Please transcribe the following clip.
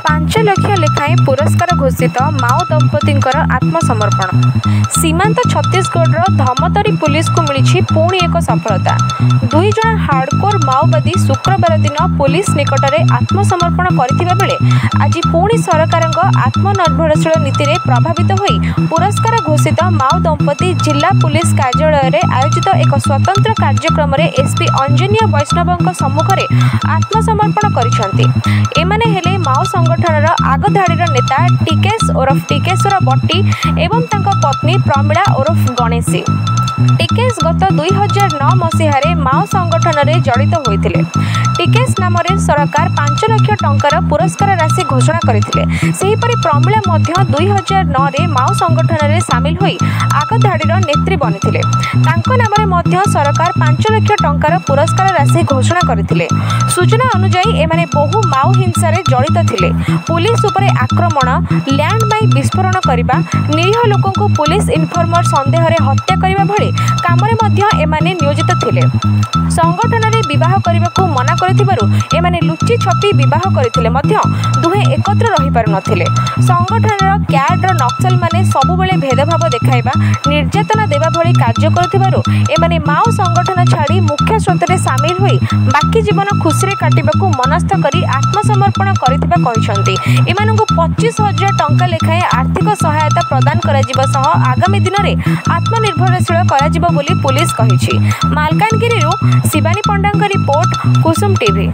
5 लाख लेखाएं पुरस्कार घोषित माओ दंपतिंकर आत्मसमर्पण। सीमांत छत्तीसगढ़ धमतरी पुलिस को मिली पुणी एक सफलता। 2 जण हार्डकोर माओवादी शुक्रवार दिन पुलिस निकट में आत्मसमर्पण करथिबा बेले आज पुणी सरकार आत्मनिर्भरशील नीति में प्रभावित होई पुरस्कार घोषित माओ दंपति जिला पुलिस कार्यालय में आयोजित एक स्वतंत्र कार्यक्रम में एसपी अंजनीय वैष्णव सम्मुख में आत्मसमर्पण करिसेंती। एमाने हेले माओ संगठन आगधाड़ी नेता टिकेश ओरफ टिकेश्वर बट्टी एवं तांको पत्नी प्रमिला ओरफ गणेशी। टिकेश गत 2009 मसीह माओ संगठन में जड़ित होते। टिकेश नाम सरकार 5 लाख टंकार पुरस्कार राशि घोषणा करते। प्रमिला 2009 रे माओ संगठन में सामिल होई आगधाड़ी नेत्री बनी नाम सरकार 5 लाख टंकार पुरस्कार राशि घोषणा करते। सूचना अनुसार एमाने बहु माओ हिंसा जड़ित थिले। पुलिस उपरे आक्रमण, लैंड माइन विस्फोरण करने, निरीह लोकों को पुलिस इनफॉर्मर संदेह रे हत्या करने भली काम एमाने नियोजित थिले। संगठन में विवाह करने को मना करथिबारु एमाने लुचि छपी विवाह करथिले मध्य दुहे एकत्र रही पारु नथिले। संगठन क्याडर नक्सल माने सबुबेले भेदभाव देखाइबा, निर्यातना देवा भली कार्य करथिबारु एमाने माओ संगठन छाड़ी मुख्य स्रोत में सामिल होई बाकी जीवन खुशी रे काटिबाकू मनस्थ करी आत्मसमर्पण करथिबा कहिसंती। एमानकू 25,000 टंका लेखाएं आर्थिक सहायता प्रदान कराजिबा सह आगामी दिन में आत्मनिर्भरशील कराजिबा बोली पुलिस कहिछि। मालकानगिरी शिवानी पंडा रिपोर्ट, कुसुम टीवी।